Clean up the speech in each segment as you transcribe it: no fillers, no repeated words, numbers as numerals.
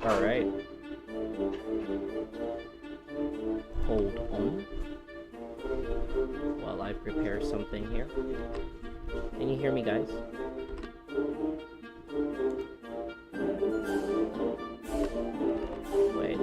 Alright. Hold on while I prepare something here. Can you hear me, guys? Wait.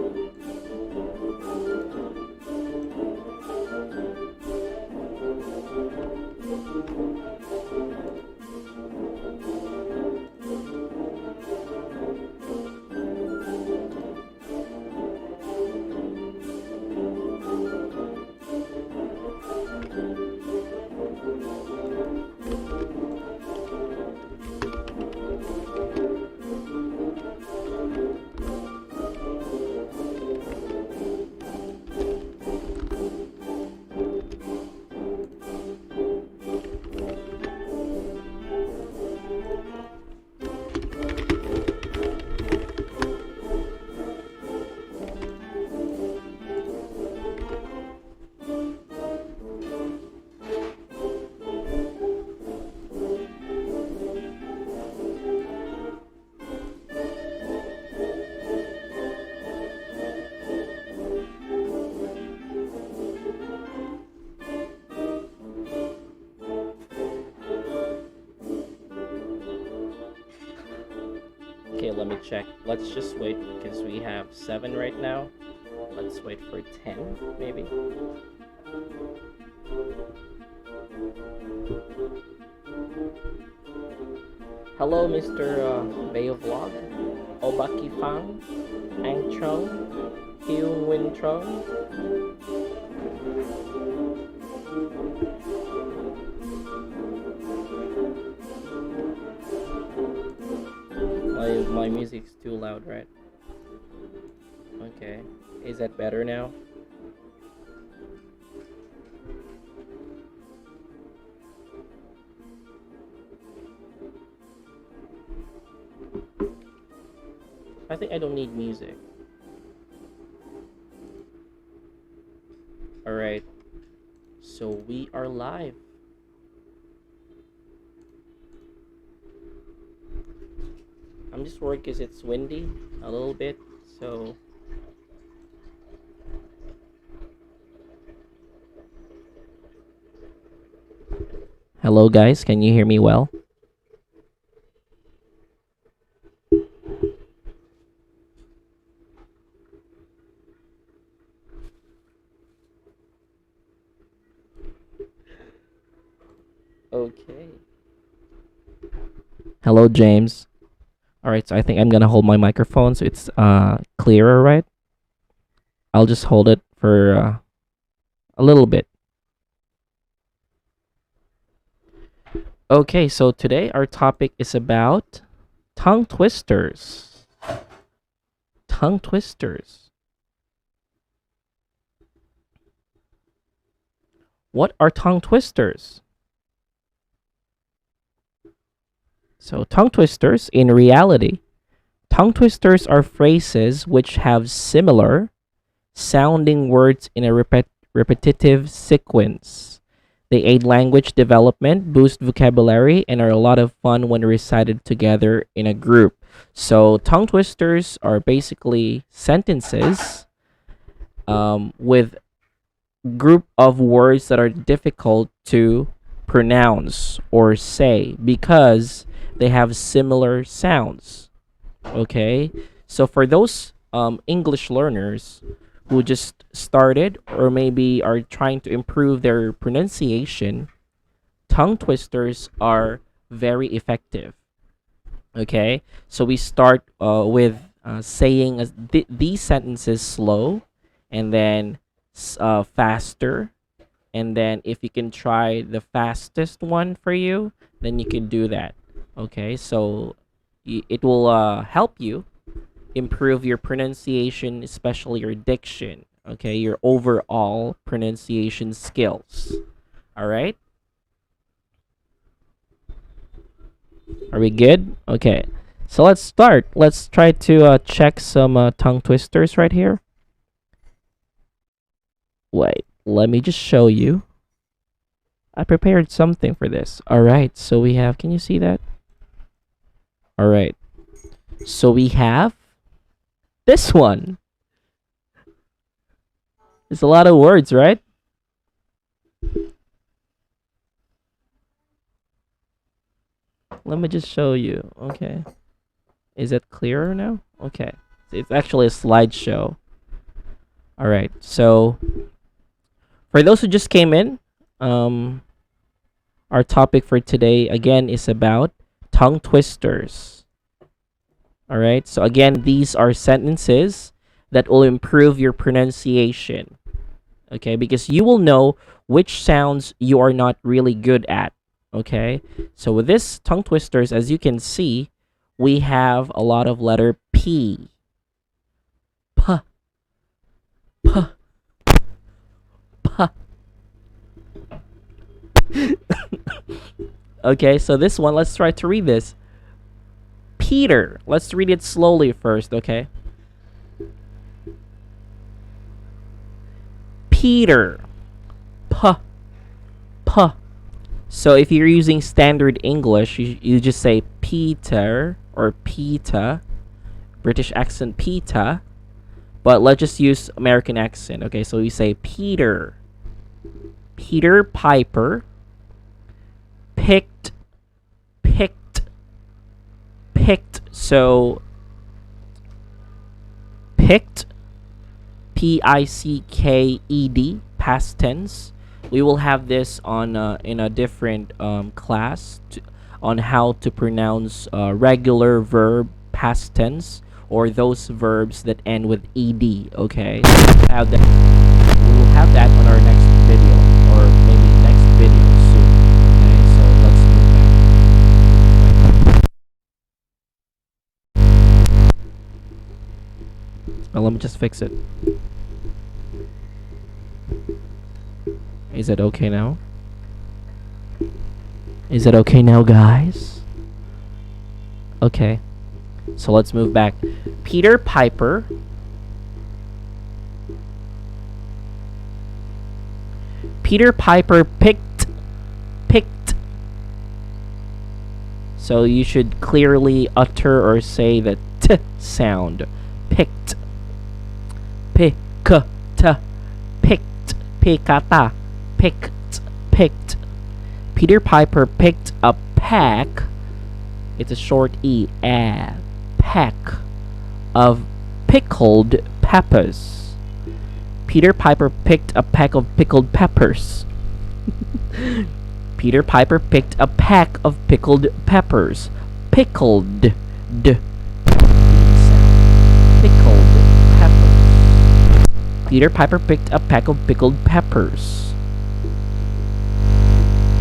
Okay, let me check. Let's just wait because we have 7 right now. Let's wait for 10, maybe. Hello, Mr. Bayo Vlog. Obaki Fang, Ang Chong, Hyun Win Chong. My music's too loud, right? Okay. Is that better now? I think I don't need music. Alright. So we are live. I'm just worried because it's windy a little bit, so hello guys, can you hear me well? Okay. Hello James. Alright, so I think I'm gonna hold my microphone so it's clearer, right? I'll just hold it for a little bit. Okay, so today our topic is about tongue twisters. Tongue twisters. What are tongue twisters? So, tongue twisters, in reality, tongue twisters are phrases which have similar sounding words in a repetitive sequence. They aid language development, boost vocabulary, and are a lot of fun when recited together in a group. So, tongue twisters are basically sentences with group of words that are difficult to pronounce or say because they have similar sounds. Okay, so for those English learners who just started or maybe are trying to improve their pronunciation, tongue twisters are very effective. Okay, so we start with saying these sentences slow and then faster, and then if you can try the fastest one for you, then you can do that. Okay, so it will help you improve your pronunciation, especially your diction. Okay, your overall pronunciation skills. All right, are we good? Okay, so let's start. Let's try to check some tongue twisters right here. Wait, let me just show you. I prepared something for this. All right, so we have, can you see that? All right, so we have This one. It's a lot of words, right? Let me just show you. Okay. Is it clearer now? Okay. It's actually a slideshow. All right. So for those who just came in, our topic for today again is about tongue twisters. All right. So again, these are sentences that will improve your pronunciation. Okay, because you will know which sounds you are not really good at. Okay. So with this tongue twisters, as you can see, we have a lot of letter P. P. P. P. Okay, so this one, let's try to read this. Peter. Let's read it slowly first, okay? Peter. P. P. So if you're using standard English, you just say Peter or Pita. British accent Pita. But let's just use American accent, okay? So you say Peter. Peter Piper picked. So picked, Picked, past tense. We will have this on in a different class on how to pronounce regular verb past tense or those verbs that end with ed. Okay, so we will have that on our next video or maybe next video soon. Okay, so let's move back. Let me just fix it. Is it okay now? Is it okay now, guys? Okay. So let's move back. Peter Piper picked. So you should clearly utter or say the t sound. Picked. Picked. Pickata. Picked. Peter Piper picked a pack. It's a short E. A pack of pickled peppers. Peter Piper picked a pack of pickled peppers. Peter Piper picked a pack of pickled peppers. Pickled. Pickled peppers. Peter Piper picked a pack of pickled peppers.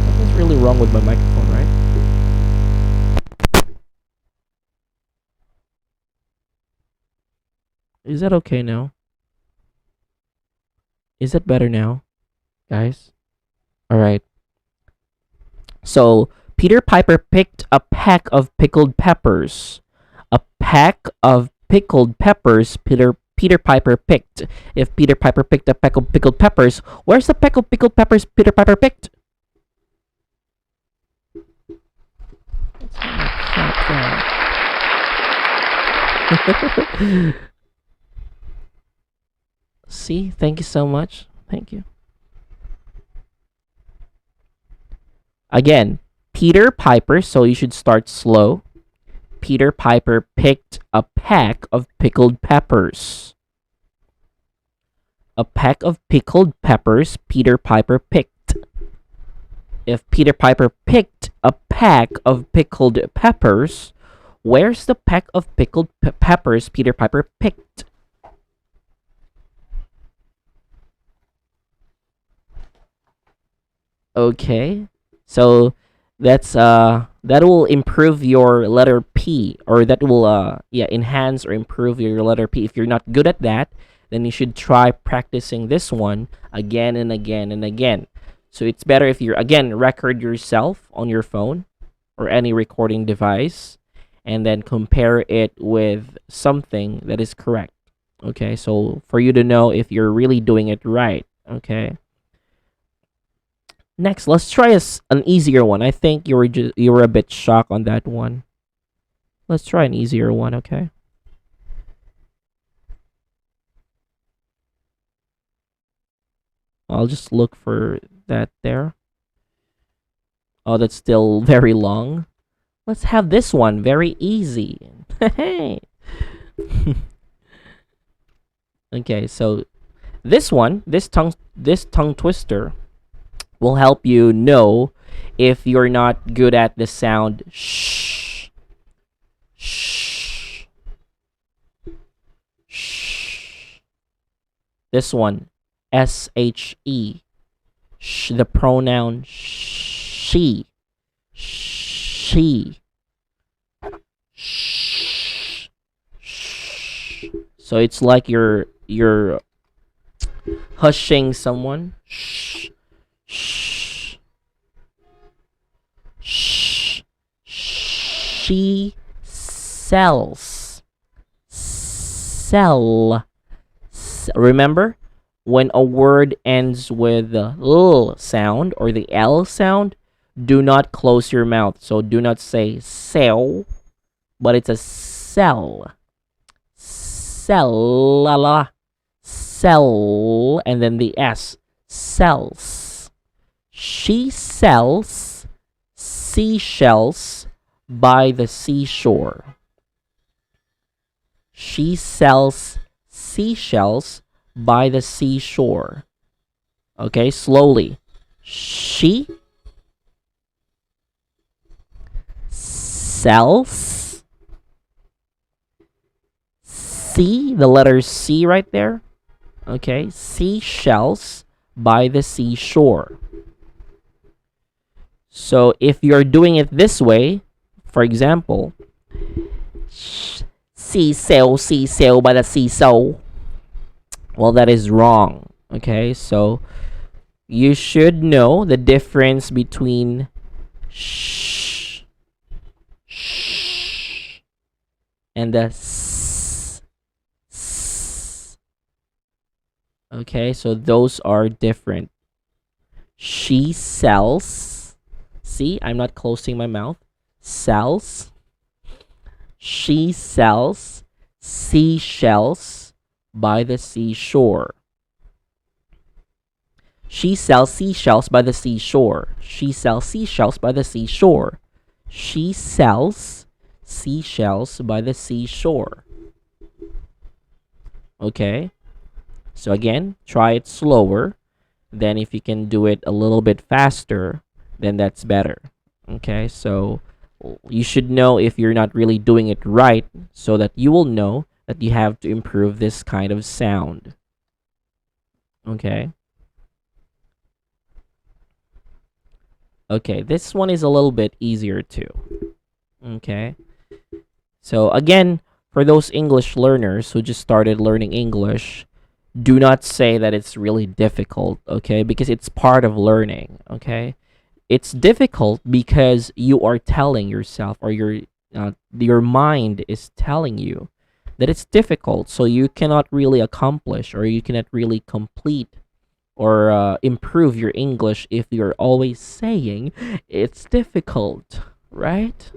Something's really wrong with my microphone, right? Is that okay now? Is it better now, guys? Alright. So, Peter Piper picked a pack of pickled peppers. A pack of pickled peppers Peter Piper picked. If Peter Piper picked a pack of pickled peppers, where's the pack of pickled peppers Peter Piper picked? See, thank you so much. Thank you. Again, Peter Piper, so you should start slow. Peter Piper picked a pack of pickled peppers. A pack of pickled peppers Peter Piper picked. If Peter Piper picked a pack of pickled peppers, where's the pack of pickled peppers Peter Piper picked? Okay, so that will improve your letter P, or that will enhance or improve your letter P. If you're not good at that, then you should try practicing this one again and again and again. So it's better if you again record yourself on your phone or any recording device and then compare it with something that is correct. Okay, so for you to know if you're really doing it right. Okay. Next, let's try an easier one. I think you were a bit shocked on that one. Let's try an easier one, okay? I'll just look for that there. Oh, that's still very long. Let's have this one very easy. Hey. Okay, so this tongue twister will help you know if you're not good at the sound shh, shh, shh. This one, she, the pronoun she, she, shh, shh. So it's like you're hushing someone. Shh, shh, shh. She sells. Sell. Remember, when a word ends with the l sound or the l sound, do not close your mouth. So do not say sell, but it's a sell. Sell, sell, and then the s, sells. She sells seashells by the seashore. She sells seashells by the seashore. Okay, slowly. She sells. C, the letter C right there. Okay, seashells by the seashore. So if you're doing it this way, for example, seashell by the seashore. Well, that is wrong. Okay, so you should know the difference between sh, sh and the s. Okay, so those are different. She sells. See, I'm not closing my mouth. Sells. She sells seashells by the seashore. She sells seashells by the seashore. She sells seashells by the seashore. She sells seashells by the seashore. Okay. So again, try it slower. Then if you can do it a little bit faster, then that's better. Okay, so you should know if you're not really doing it right so that you will know that you have to improve this kind of sound. Okay. Okay, this one is a little bit easier too. Okay. So again, for those English learners who just started learning English, do not say that it's really difficult, okay? Because it's part of learning, okay? It's difficult because you are telling yourself, or your mind is telling you that it's difficult, so you cannot really accomplish, or you cannot really complete or improve your English if you're always saying it's difficult, right?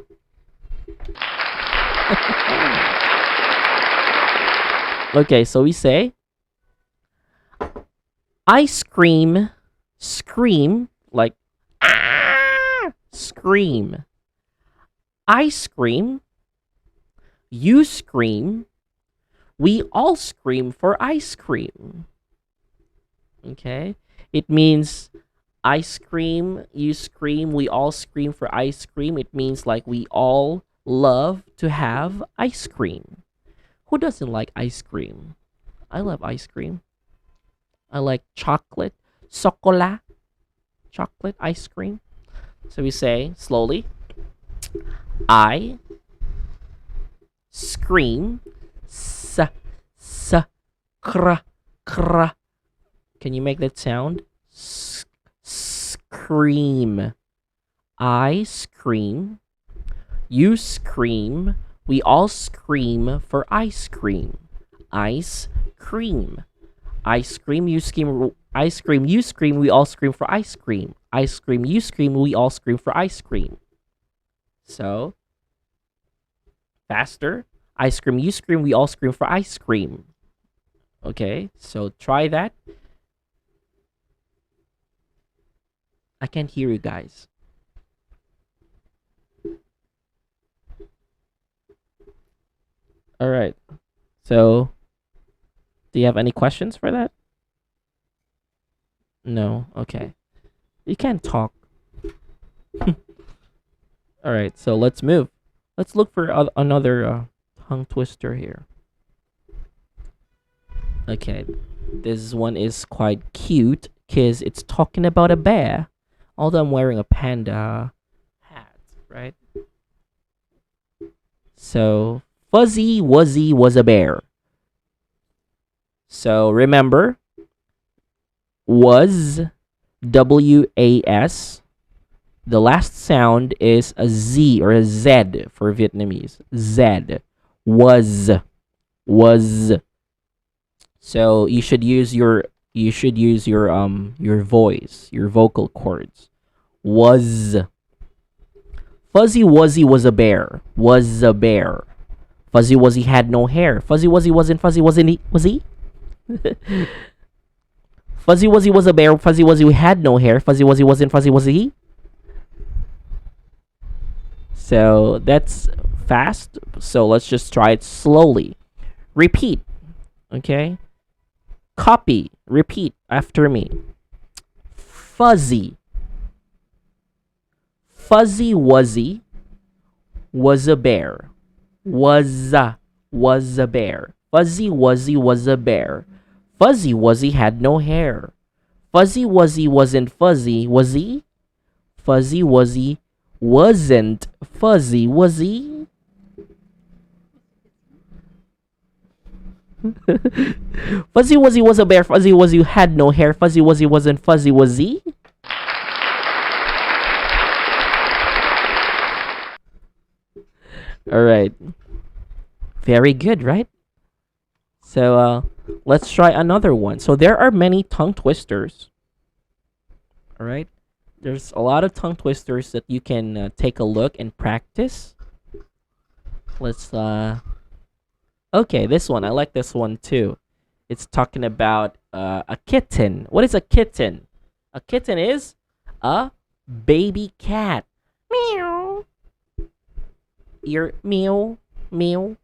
Okay, so we say ice cream, scream, like ah, scream. I scream, you scream, we all scream for ice cream. Okay? It means I scream, you scream, we all scream for ice cream. It means like we all love to have ice cream. Who doesn't like ice cream? I love ice cream. I like chocolate, chocolat, chocolate ice cream. So we say slowly, I scream, kra, kra. Can you make that sound? Scream. I scream, you scream, we all scream for ice cream. Ice cream. Ice cream, you scream, ice cream, you scream, we all scream for ice cream. Ice cream, you scream, we all scream for ice cream. So, faster. Ice cream, you scream, we all scream for ice cream. Okay, so try that. I can't hear you guys. All right. So, do you have any questions for that? No. Okay. You can't talk. All right. So let's move. Let's look for another tongue twister here. Okay. This one is quite cute because it's talking about a bear. Although I'm wearing a panda hat, right? So, Fuzzy Wuzzy was a bear. So remember, was WAS. The last sound is a Z or a Z for Vietnamese. Z. Was. Was. So you should use your voice, your vocal cords. Was. Fuzzy Wuzzy was a bear. Was a bear. Fuzzy Wuzzy had no hair. Fuzzy Wuzzy wasn't fuzzy, wasn't he? Was he? Fuzzy Wuzzy was a bear. Fuzzy Wuzzy had no hair. Fuzzy Wuzzy wasn't fuzzy, was he? So that's fast. So let's just try it slowly. Repeat. Okay. Copy. Repeat after me. Fuzzy. Fuzzy Wuzzy was a bear. Was a bear. Fuzzy Wuzzy was a bear. Fuzzy Wuzzy had no hair. Fuzzy Wuzzy wasn't fuzzy, was he? Fuzzy Wuzzy wasn't fuzzy, was he? Fuzzy Wuzzy was a bear. Fuzzy Wuzzy had no hair. Fuzzy Wuzzy wasn't fuzzy, was he? All right. Very good, right? So let's try another one. So there are many tongue twisters. All right. There's a lot of tongue twisters that you can take a look and practice. Let's okay, this one. I like this one too. It's talking about a kitten. What is a kitten? A kitten is a baby cat. Meow. Ear meow meow.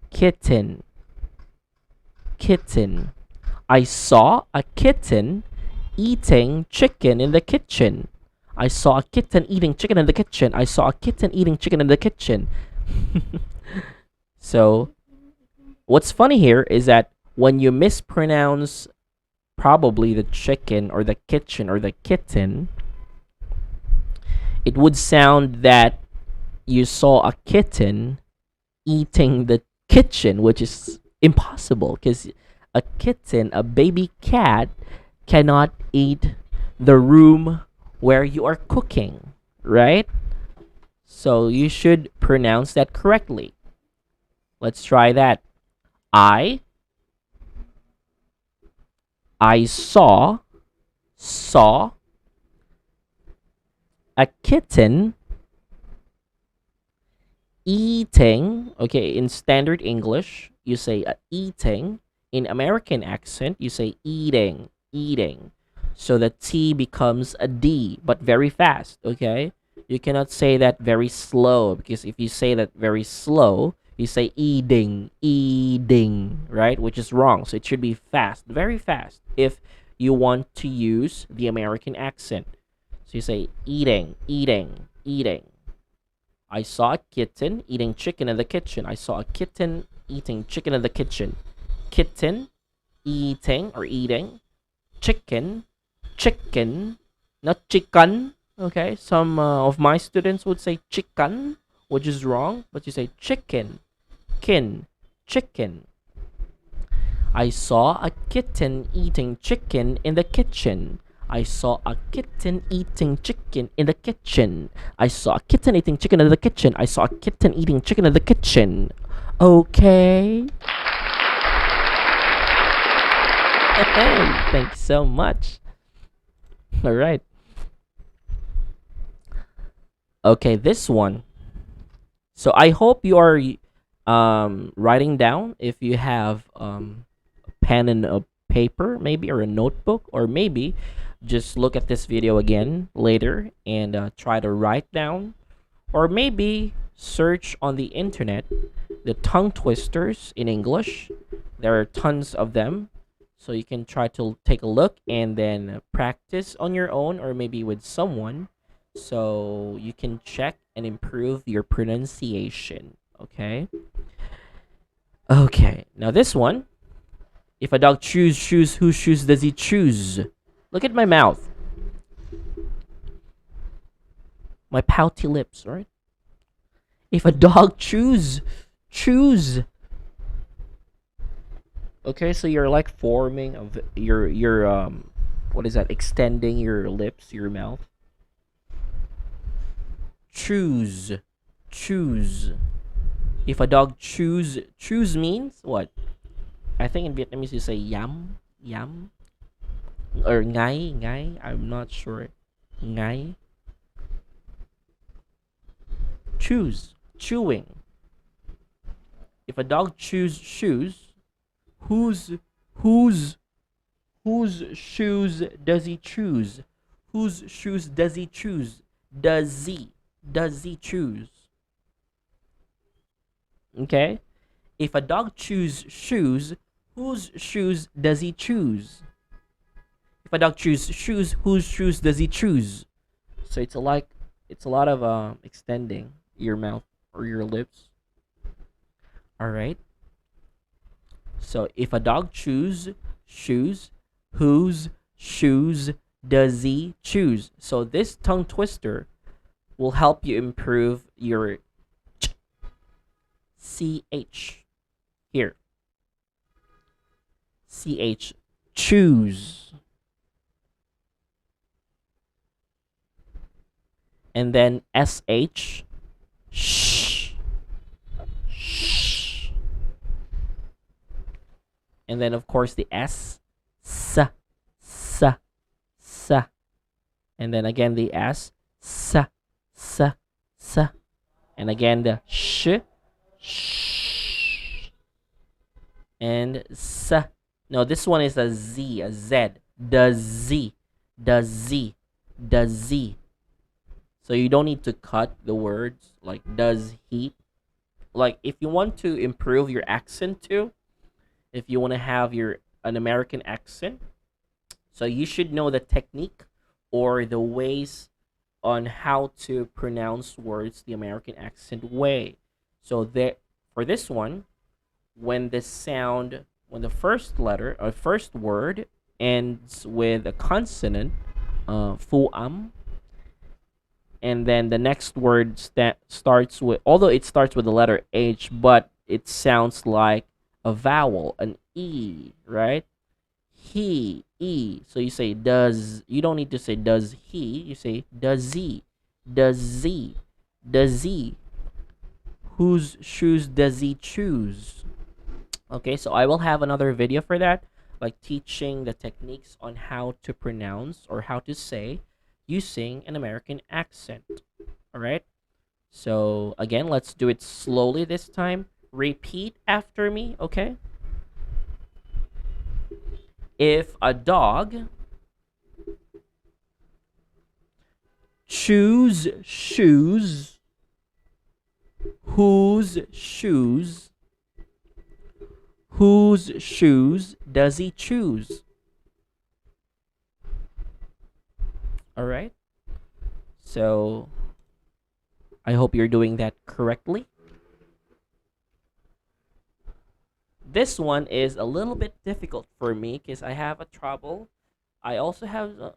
Kitten. Kitten. I saw a kitten eating chicken in the kitchen. I saw a kitten eating chicken in the kitchen. I saw a kitten eating chicken in the kitchen. So, what's funny here is that when you mispronounce probably the chicken or the kitchen or the kitten, it would sound that you saw a kitten eating the kitchen, which is impossible because a kitten, a baby cat, cannot eat the room where you are cooking, right? So you should pronounce that correctly. Let's try that. I saw a kitten eating. Okay, in standard English, you say eating. In American accent, you say eating, eating. So the T becomes a D, but very fast, okay? You cannot say that very slow because if you say that very slow, you say eating, eating, right? Which is wrong. So it should be fast, very fast if you want to use the American accent. So you say eating, eating, eating. I saw a kitten eating chicken in the kitchen. I saw a kitten eating chicken in the kitchen. Kitten, eating or eating, chicken, chicken, not chicken. Okay, some of my students would say chicken, which is wrong, but you say chicken, chicken. I saw a kitten eating chicken in the kitchen. I saw a kitten eating chicken in the kitchen. I saw a kitten eating chicken in the kitchen. I saw a kitten eating chicken in the kitchen. Okay. Hey, thanks so much. All right. Okay, this one. So I hope you are writing down if you have pen and a paper, maybe, or a notebook, or maybe just look at this video again later and try to write down, or maybe search on the internet the tongue twisters in English. There are tons of them. So you can try to take a look and then practice on your own or maybe with someone so you can check and improve your pronunciation. Okay? Okay. Now this one. If a dog chews shoes, whose shoes does he choose? Look at my mouth. My pouty lips, right? If a dog chews. Okay, so you're like forming of your what is that? Extending your lips, your mouth. Choose. If a dog choose means what? I think in Vietnamese you say yum, or ngai. I'm not sure. Ngai. Chewing. If a dog chews shoes, whose shoes does he choose? Whose shoes does he choose? Does he choose? Okay? If a dog chews shoes, whose shoes does he choose? If a dog chews shoes, whose shoes does he choose? So it's a lot of extending your mouth or your lips. All right. So if a dog chews shoes, whose shoes does he choose? So this tongue twister will help you improve your CH here. CH, choose. And then SH, shh. And then, of course, the S, sa. And then again, the S, sa. And again, the sh. And sa. No, this one is a Z, a Z. Does Z. So you don't need to cut the words like does he. Like if you want to improve your accent too, if you want to have an American accent, so you should know the technique or the ways on how to pronounce words the American accent way. So there, for this one, when the first letter or first word ends with a consonant, fuam, and then the next word starts with, although it starts with the letter H, but it sounds like a vowel, an E, right? He, E. So you say does, you don't need to say does he, you say does he. Whose shoes does he choose? Okay, so I will have another video for that, like teaching the techniques on how to pronounce or how to say using an American accent. All right. So again, let's do it slowly this time. Repeat after me, okay? If a dog chews shoes, whose shoes does he choose? All right. So I hope you're doing that correctly. This one is a little bit difficult for me because I have a trouble. I also have,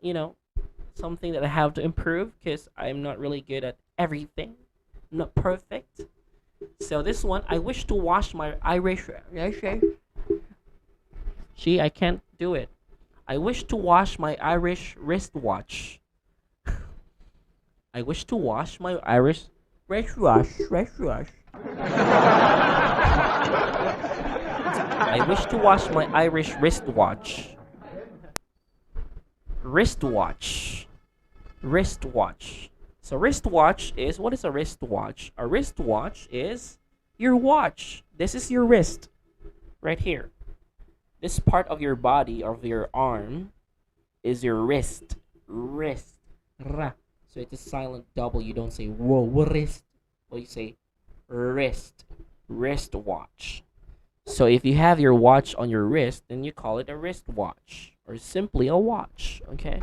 something that I have to improve because I'm not really good at everything. I'm not perfect. So this one, I wish to wash my Irish. See, I can't do it. I wish to wash my Irish wristwatch. I wish to wash my Irish wristwatch. I wish to wash my Irish wristwatch. Wristwatch. So wristwatch is, what is a wristwatch? A wristwatch is your watch. This is your wrist right here. This part of your body, of your arm, is your wrist. Wrist. Ra. So it's a silent double. You don't say whoa, wrist. Well, you say wrist. Wristwatch. So if you have your watch on your wrist, then you call it a wristwatch or simply a watch. Okay.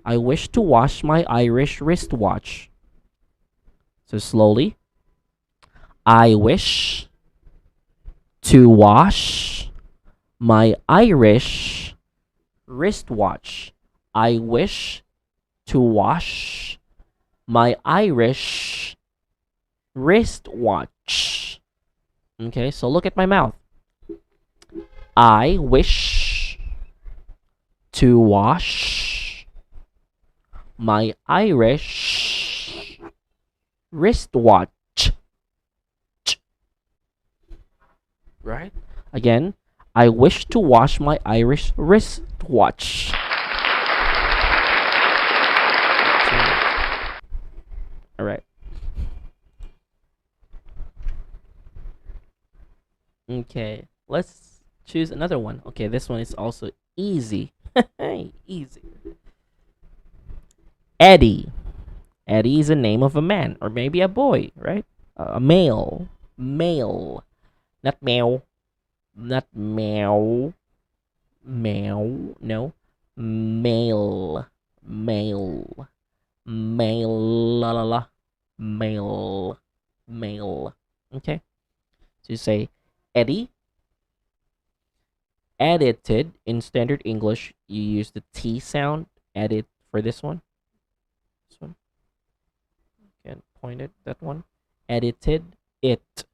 I wish to wash my Irish wristwatch. So slowly. I wish to wash my Irish wristwatch. I wish to wash my Irish wristwatch. Okay, so look at my mouth. I wish to wash my Irish wristwatch. Right? Again, I wish to wash my Irish wristwatch. All right. Okay, let's choose another one. Okay, this one is also easy. Easy. Eddie. Eddie is a name of a man or maybe a boy, right? A male. Male. Not meow. Not meow. Meow. No. Male. Male. Male. La la la. Male. Male. Okay. So you say Eddie. Edited in standard English, you use the T sound. Edit for this one. This one. Can point it. That one. Edited it.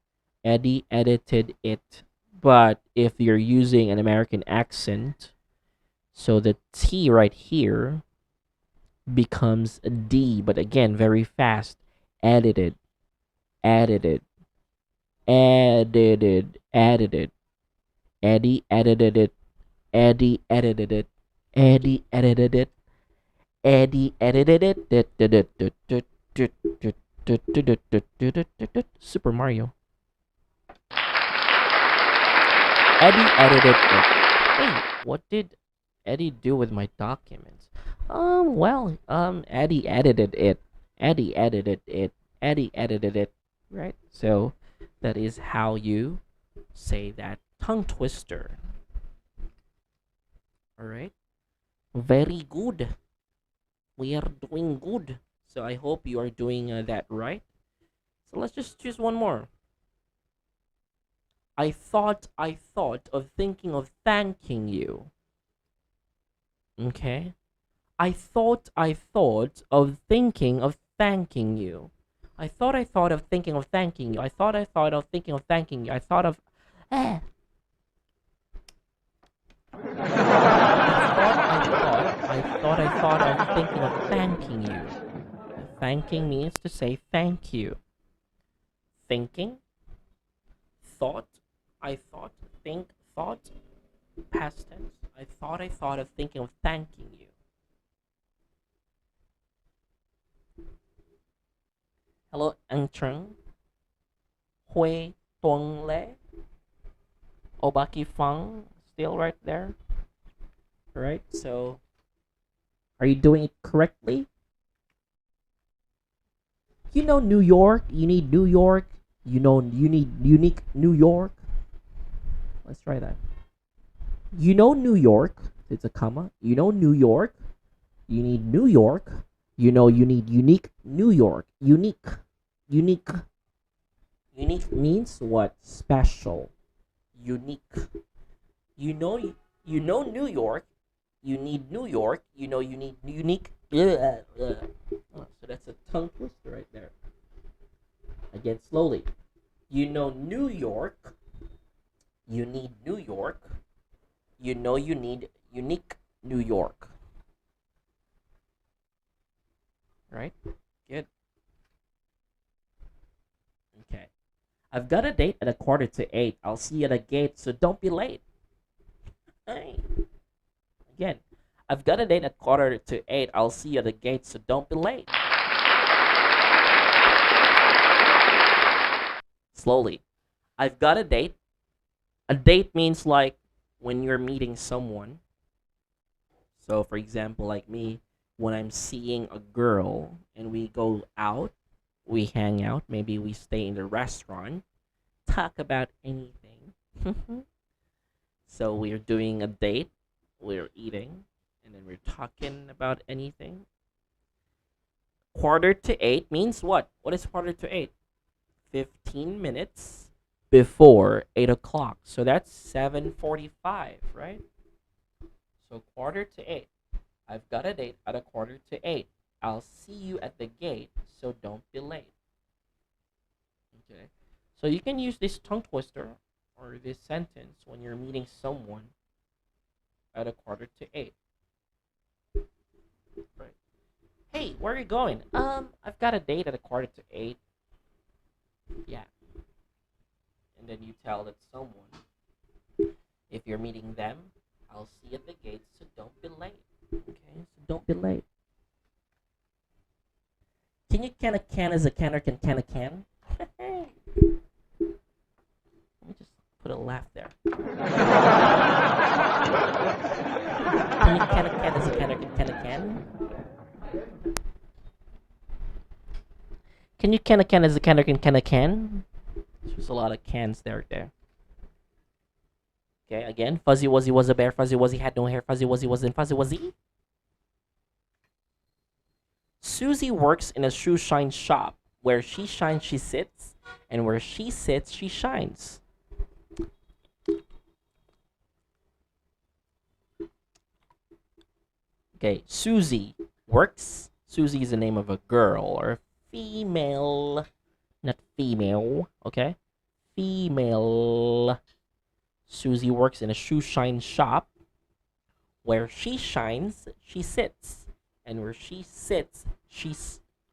Eddie edited it. But if you're using an American accent, so the T right here becomes a D, but again, very fast. Edited. Edited. Edited. Edited. Eddie edited it. Eddie edited it. Eddie edited it. Eddie edited it. Super Mario. Eddie edited it. Hey, what did Eddie do with my documents? Eddie edited it. Eddie edited it. Eddie edited it. Right? So that is how you say that tongue twister. All right. Very good. We are doing good. So I hope you are doing that right. So let's just choose one more. I thought of thinking of thanking you. Okay. I thought of thinking of thanking you. I thought of thinking of thanking you. I thought of thinking of thanking you. I thought of I thought of thinking of thanking you. Thanking means to say thank you. Thinking, thought, I thought, think, thought, past tense. I thought of thinking of thanking you. Hello, Anh Trung. Hui Tuong Le. Obaki Fang, still right there. Right, so are you doing it correctly? You know New York, you need New York. You know you need unique New York. Let's try that. You know New York, it's a comma. You know New York, you need New York. You know you need unique New York. Unique. Unique. Unique means what? Special. Unique. You know New York. You need New York. You know you need unique. Oh, so that's a tongue twister right there. Again, slowly. You know New York. You need New York. You know you need unique New York. Right? Good. Okay. I've got a date at 7:45. I'll see you at the gate, so don't be late. Hey. Again, I've got a date at 7:45. I'll see you at the gate, so don't be late. Slowly. I've got a date. A date means like when you're meeting someone, so for example, like me, when I'm seeing a girl and we go out, we hang out, maybe we stay in the restaurant, talk about anything. So we're doing a date, we're eating, and then we're talking about anything. Quarter to eight means what? What is quarter to eight? 15 minutes before 8 o'clock. So that's 7:45, right? So quarter to eight. I've got a date at a quarter to eight. I'll see you at the gate, so don't be late. Okay. So you can use this tongue twister or this sentence when you're meeting someone at a quarter to eight. Right. Hey, where are you going? I've got a date at a quarter to eight. Yeah. And then you tell that someone, if you're meeting them, I'll see you at the gate, so don't be late. Okay, so don't be late. Can you can a can as a canner can a can? Let me just put a laugh there. Can you can a can as a canner can a can? Can you can a can as a canner can a can? There's a lot of cans there. Okay, again. Fuzzy Wuzzy was a bear. Fuzzy Wuzzy had no hair. Fuzzy Wuzzy wasn't Fuzzy Wuzzy. Susie works in a shoe shine shop. Where she shines, she sits. And where she sits, she shines. Okay, Susie works. Susie is the name of a girl or female. Not female, okay? Female. Susie works in a shoe shine shop. Where she shines, she sits. And where she sits, she shines.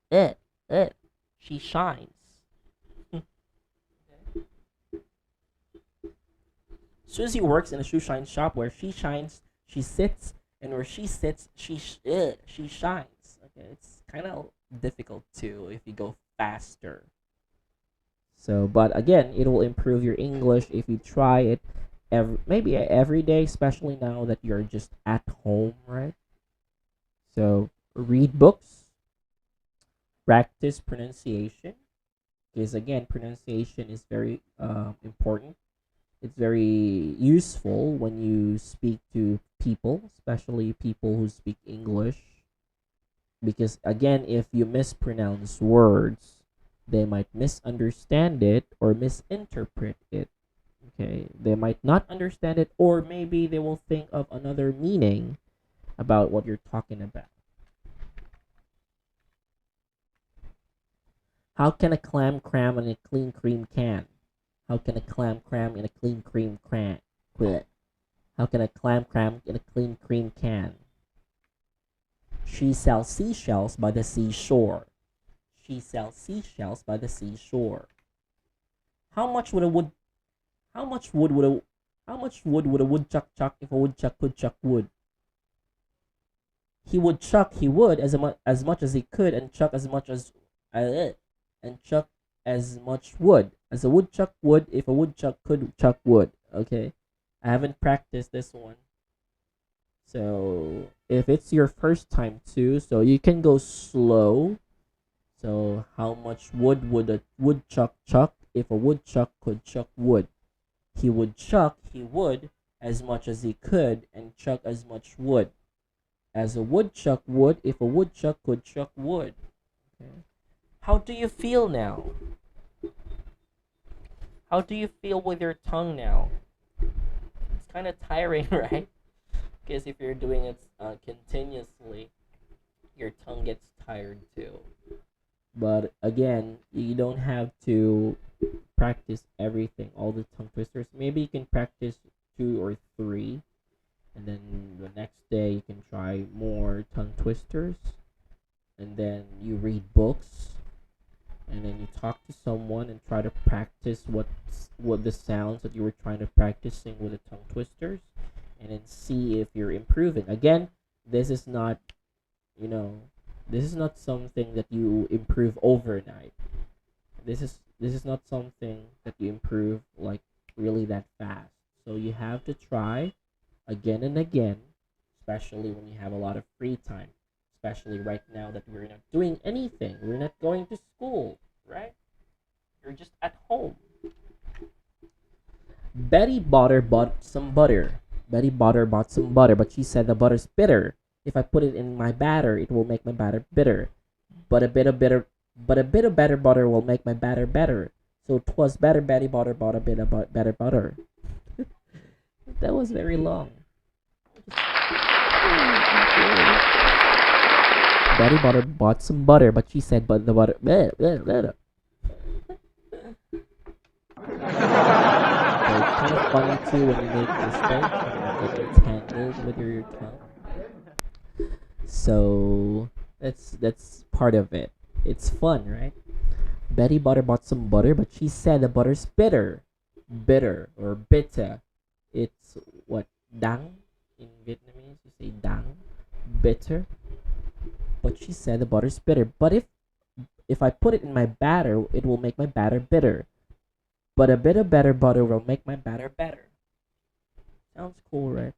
Susie works in a shoe shine shop. Where she shines, she sits. And where she sits, she shines. Okay, it's kind of difficult too if you go faster. So, but again, it will improve your English if you try it maybe every day, especially now that you're just at home, right? So, read books, practice pronunciation, because again, pronunciation is very important. It's very useful when you speak to people, especially people who speak English, because again, if you mispronounce words, they might misunderstand it or misinterpret it. Okay, they might not understand it, or maybe they will think of another meaning about what you're talking about. How can a clam cram in a clean cream can? How can a clam cram in a clean cream can? How can a clam cram in a clean cream can? She sells seashells by the seashore. She sells seashells by the seashore. How much would a wood how much wood would a how much wood would a woodchuck chuck if a woodchuck could chuck wood? He would chuck he would as much as he could and chuck as much as and chuck as much wood as a woodchuck would if a woodchuck could chuck wood. Okay. I haven't practiced this one. So if it's your first time too, so you can go slow. So how much wood would a woodchuck chuck if a woodchuck could chuck wood? He would chuck he would as much as he could and chuck as much wood as a woodchuck would if a woodchuck could chuck wood. Okay. How do you feel now? How do you feel with your tongue now? It's kind of tiring, right? Because if you're doing it continuously, your tongue gets tired too. But again, you don't have to practice everything, all the tongue twisters. Maybe you can practice 2 or 3, and then the next day you can try more tongue twisters, and then you read books, and then you talk to someone and try to practice what the sounds that you were trying to practicing with the tongue twisters, and then see if you're improving. Again, this is not, you know, this is not something that you improve overnight. This is not something that you improve like really that fast. So you have to try again and again, especially when you have a lot of free time. Especially right now that we're not doing anything. We're not going to school, right? You're just at home. Betty Botter bought some butter. Betty Botter bought some butter, but she said the butter's bitter. If I put it in my batter, it will make my batter bitter. But a bit of bitter, but a bit of better butter will make my batter better. So 'twas better Betty Botter bought a bit of better butter. That was very long. Betty Butter bought some butter, but she said, but the butter. Bleh, bleh, bleh. So it's kind of funny too when you make mistakes and you get entangled with your tongue. So that's part of it. It's fun, right? Betty Butter bought some butter, but she said the butter's bitter. Bitter or bitter. It's what? Dang? In Vietnamese, you say dang. Bitter. But she said the butter's bitter. But if I put it in my batter, it will make my batter bitter. But a bit of better butter will make my batter better. Sounds cool, right?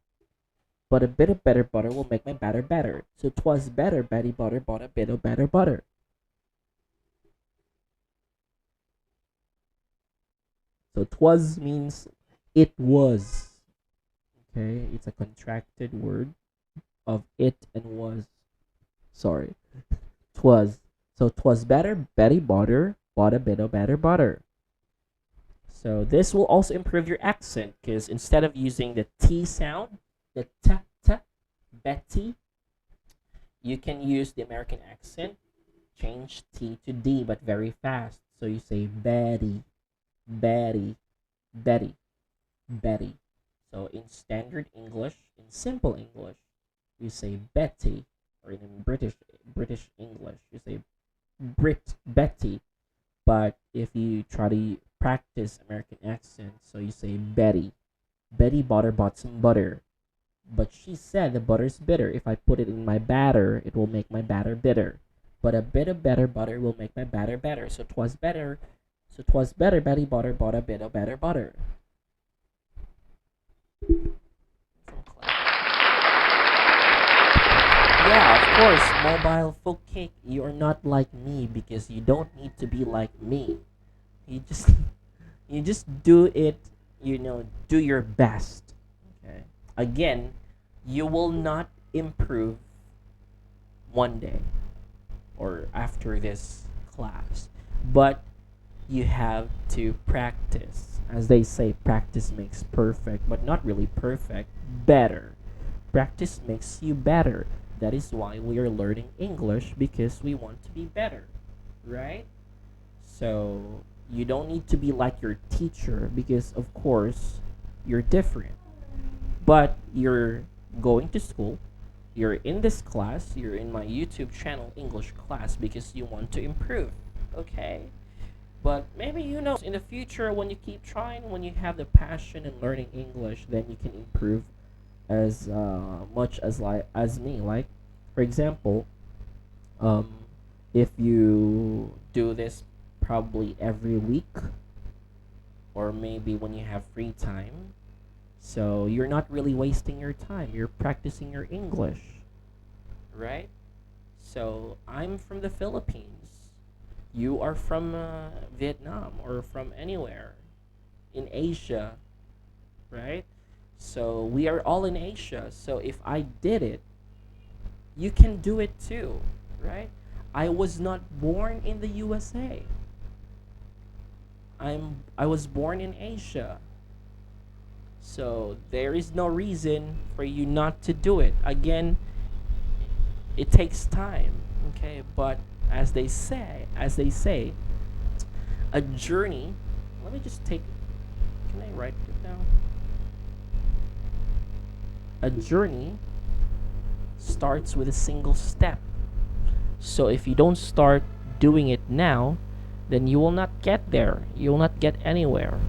But a bit of better butter will make my batter better. So 'twas better Betty Butter bought a bit of better butter. So 'twas means it was. Okay, it's a contracted word of it and was. Sorry. 'Twas. So 'twas better Betty Butter bought a bit of better butter. So this will also improve your accent because instead of using the T sound, the t, Betty, you can use the American accent, change T to D, but very fast. So you say Betty, Betty, Betty, Betty. So in standard English, in simple English, you say Betty, or in British English, you say Betty. But if you try to practice American accent, so you say Betty. Betty Butter bought some butter. But she said the butter's bitter. If I put it in my batter, it will make my batter bitter. But a bit of better butter will make my batter better. So 'twas better. So 'twas better Betty Butter bought a bit of better butter. Yeah, of course, mobile folk cake, you're not like me because you don't need to be like me. You just you just do it, do your best. Okay. Again, you will not improve one day or after this class, but you have to practice. As they say, practice makes perfect, but not really perfect, better. Practice makes you better. That is why we are learning English because we want to be better, right? So you don't need to be like your teacher because, of course, you're different. But you're going to school, you're in this class, you're in my YouTube channel, English class, because you want to improve, okay? But maybe in the future when you keep trying, when you have the passion in learning English, then you can improve as much as me. Like, for example, um, if you do this probably every week, or maybe when you have free time, so you're not really wasting your time. You're practicing your English, right? So I'm from the Philippines. You are from Vietnam or from anywhere in Asia, right? So we are all in Asia. So if I did it, you can do it too, right? I was not born in the USA. I was born in Asia. So there is no reason for you not to do it. Again, it takes time, okay? But as they say, a journey. Let me just take. Can I write it down? A journey starts with a single step. So if you don't start doing it now, then you will not get there. You will not get anywhere.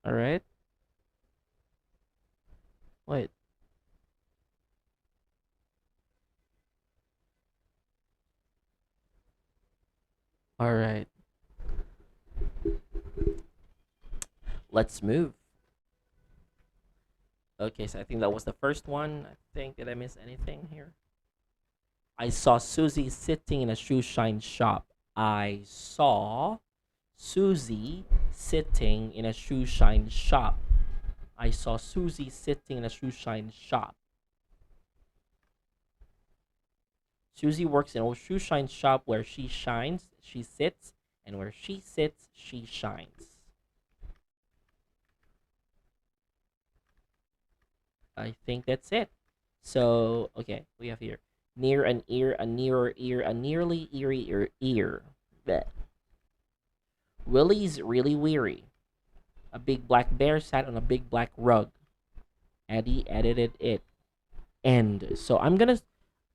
All right? Wait. All right, let's move. Okay, so I think that was the first one. I think, did I miss anything here? I saw Susie sitting in a shoe shine shop. I saw Susie sitting in a shoe shine shop. I saw Susie sitting in a shoe shine shop. Susie works in a shoe shine shop where she shines, she sits, and where she sits, she shines. I think that's it. So, okay, we have here near an ear, a nearer ear, a nearly eerie ear. Bleh. Willie's really weary. A big black bear sat on a big black rug. Eddie edited it. End. So I'm gonna,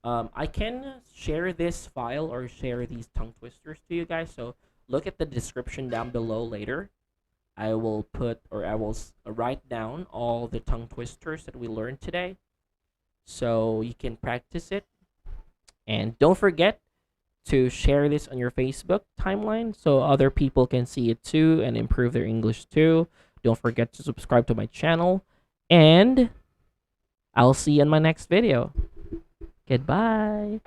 I can share this file or share these tongue twisters to you guys. So look at the description down below later. I will put or I will write down all the tongue twisters that we learned today, so you can practice it. And don't forget to share this on your Facebook timeline so other people can see it too and improve their English too. Don't forget to subscribe to my channel, and I'll see you in my next video. Goodbye.